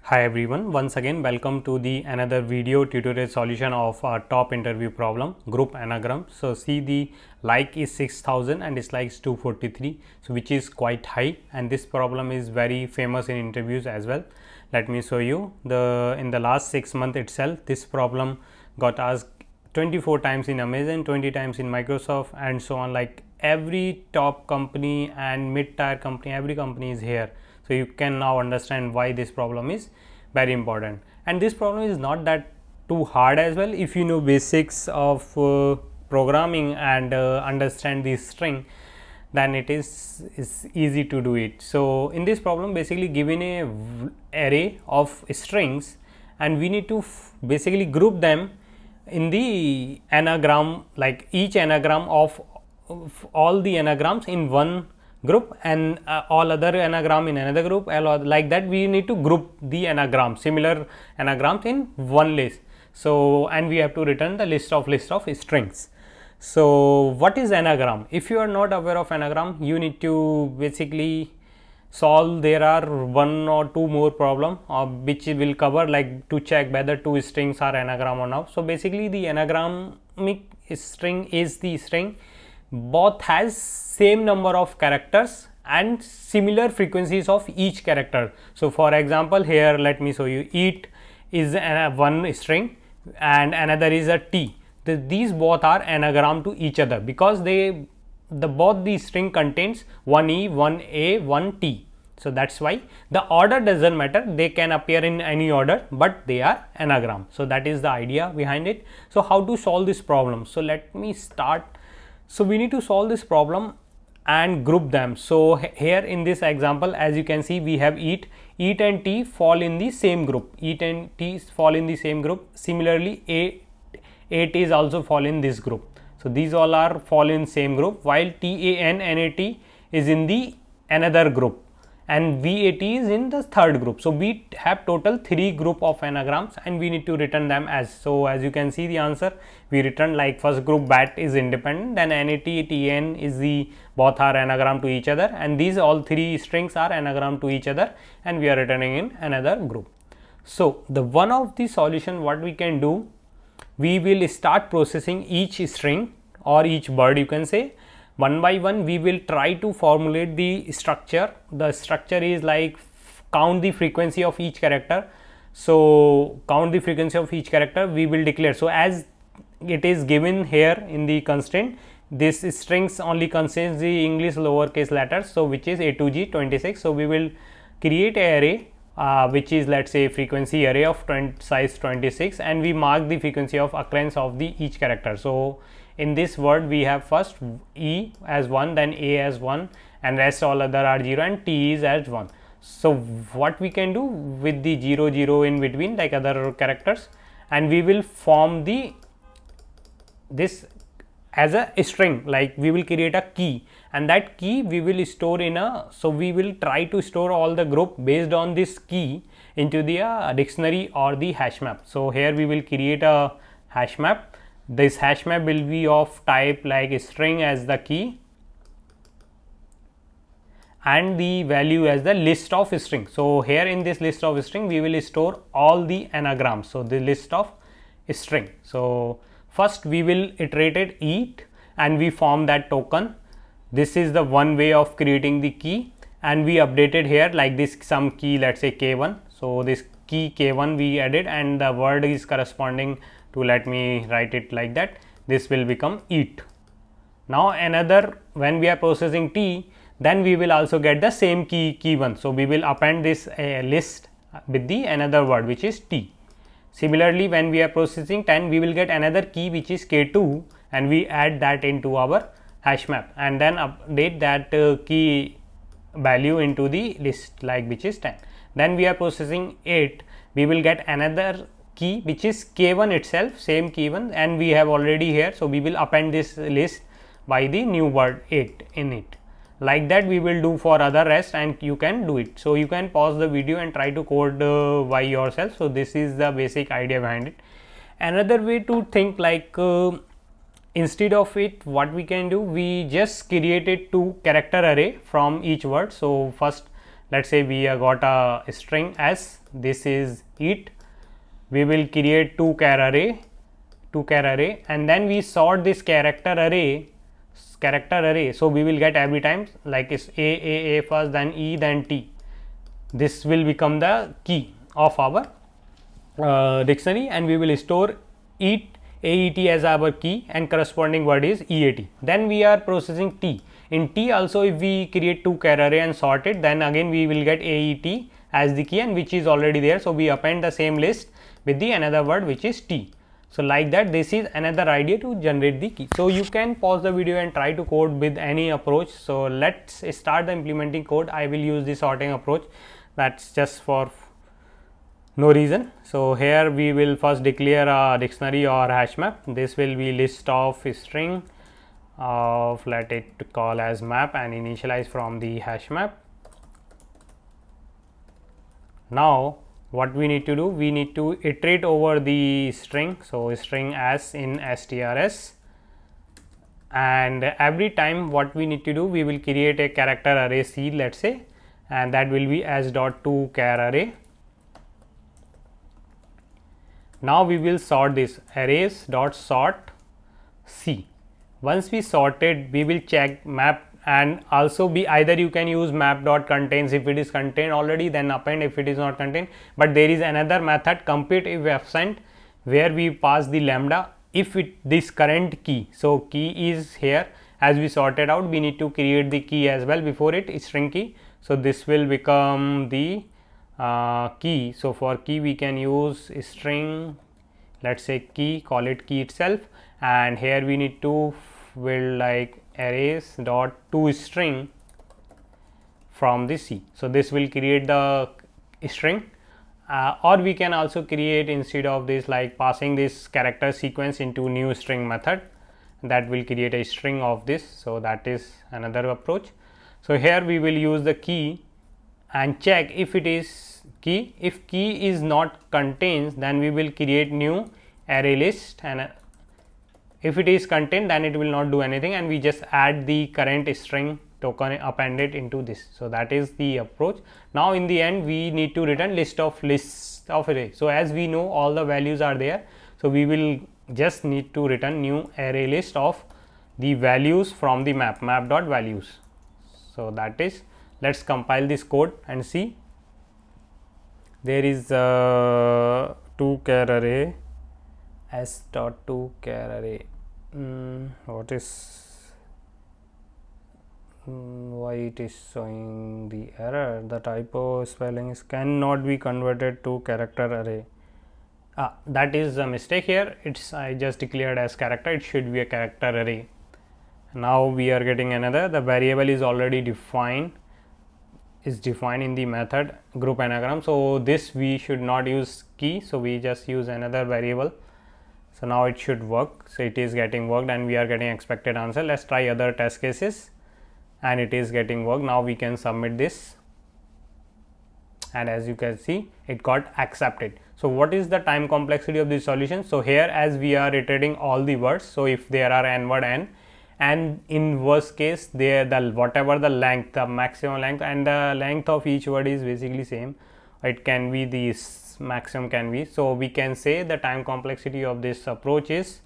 Hi everyone, once again welcome to the another video tutorial solution of our top interview problem group anagram. So see, the like is 6000 and dislike is 243, so which is quite high, and this problem is very famous in interviews as well. Let me show you. In the last 6 months itself, this problem got asked 24 times in Amazon, 20 times in Microsoft, and so on. Like every top company and mid-tier company, every company is here. So you can now understand why this problem is very important, and this problem is not that too hard as well. If you know basics of programming and understand the string, then it is easy to do it. So in this problem, basically given a array of strings, and we need to basically group them in the anagram, like each anagram of all the anagrams in one group, and all other anagram in another group, like that we need to group the anagrams, similar anagrams, in one list. So and we have to return the list of strings. So what is anagram? If you are not aware of anagram, you need to basically solve. There are one or two more problem which will cover, like to check whether two strings are anagram or not. So basically the anagramic string is the string both has same number of characters and similar frequencies of each character. So for example, here let me show you. Eat is one string and another is a T. These both are anagram to each other because both the string contains one E, one A, one T. So that's why the order doesn't matter, they can appear in any order, but they are anagram. So that is the idea behind it. So how to solve this problem? So let me start. So we need to solve this problem and group them. So here in this example, as you can see, we have eat and T fall in the same group. Eat and T fall in the same group. Similarly, A T is also fall in this group. So these all are fall in same group, while TAN is in the another group and VAT is in the third group. So we have total 3 group of anagrams and we need to return them as. So as you can see, the answer we return, like first group BAT is independent, then NAT, TN is the both are anagram to each other, and these all 3 strings are anagram to each other, and we are returning in another group. So the one of the solution, what we can do, we will start processing each string or each word, you can say. One by one we will try to formulate the structure. The structure is like count the frequency of each character. So count the frequency of each character we will declare. So as it is given here in the constraint, this strings only contains the English lowercase letters, so which is A to G 26. So we will create an array which is, let's say, frequency array of size 26, and we mark the frequency of occurrence of the each character. So in this word we have first E as 1, then A as 1, and rest all other are 0, and T is as 1. So what we can do with the 0 0 in between, like other characters, and we will form this as a string, like we will create a key, and that key we will store in a, so we will try to store all the group based on this key into the dictionary or the hash map. So here we will create a hash map. This hash map will be of type like string as the key and the value as the list of string. So here in this list of string we will store all the anagrams. So the list of string. So first we will iterate it eat and we form that token. This is the one way of creating the key, and we updated here like this some key, let's say K1. So this key K1 we added, and the word is corresponding to, let me write it like that, this will become eat. Now another, when we are processing T, then we will also get the same key 1. So we will append this list with the another word which is T. Similarly, when we are processing 10, we will get another key which is K2, and we add that into our hash map and then update that key value into the list, like which is 10. Then we are processing 8, we will get another key which is K1 itself, same K1, and we have already here. So we will append this list by the new word 8 in it. Like that we will do for other rest, and you can do it. So you can pause the video and try to code by yourself. So this is the basic idea behind it. Another way to think, like instead of it, what we can do, we just created 2 character array from each word. So first let's say we have got a string s, this is it. We will create two char array, and then we sort this character array. So we will get every time like it's a first, then e, then t. This will become the key of our dictionary, and we will store aet as our key, and corresponding word is eat. Then we are processing t. In t also, if we create two char array and sort it, then again we will get aet as the key, and which is already there. So we append the same list with the another word which is t. So like that, this is another idea to generate the key. So you can pause the video and try to code with any approach. So let's start the implementing code. I will use the sorting approach, that's just for no reason. So here we will first declare a dictionary or hash map. This will be list of string of, let it call as map, and initialize from the hash map. Now what we need to do, we need to iterate over the string. So string as in strs, and every time what we need to do, we will create a character array c, let's say, and that will be as dot to char array. Now we will sort this arrays dot sort c. Once we sorted, we will check map, and also be either you can use map dot contains. If it is contained already, then append. If it is not contained, but there is another method, compute if absent, where we pass the lambda if it this current key. So key is here, as we sorted out, we need to create the key as well before it, string key. So this will become the key. So for key we can use string, let's say key, call it key itself, and here we need to build like arrays dot to string from the c. So this will create the string, or we can also create, instead of this, like passing this character sequence into new string method, that will create a string of this. So that is another approach. So here we will use the key and check if it is key. If key is not contains, then we will create new array list, and if it is contained, then it will not do anything, and we just add the current string token, append it into this. So that is the approach. Now in the end, we need to return list of array. So as we know, all the values are there, so we will just need to return new array list of the values from the map dot values. So that is, let's compile this code and see. There is a 2 char array, s dot 2 char array. What is, why it is showing the error? The typo spelling is cannot be converted to character array. That is a mistake here. It's, I just declared as character, it should be a character array. Now we are getting another, the variable is already defined, is defined in the method group anagram. So this we should not use key, so we just use another variable. So now it should work. So it is getting worked, and we are getting expected answer. Let's try other test cases, and it is getting worked. Now we can submit this, and as you can see, it got accepted. So what is the time complexity of this solution? So here, as we are iterating all the words, so if there are n word n, and in worst case there the whatever the length, the maximum length, and the length of each word is basically same, it can be this maximum can be. So we can say the time complexity of this approach is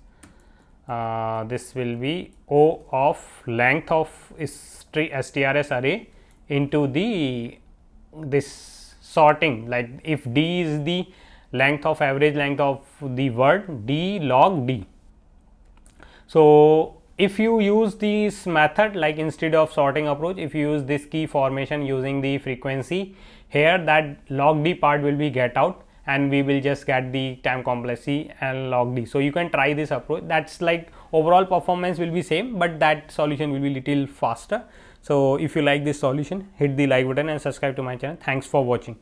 this will be O of length of strs array into the this sorting, like if d is the length of average length of the word, d log d. So if you use this method, like instead of sorting approach, if you use this key formation using the frequency, here that log d part will be get out, and we will just get the time complexity and log d. So you can try this approach. That's like overall performance will be same, but that solution will be little faster. So if you like this solution, hit the like button and subscribe to my channel. Thanks for watching.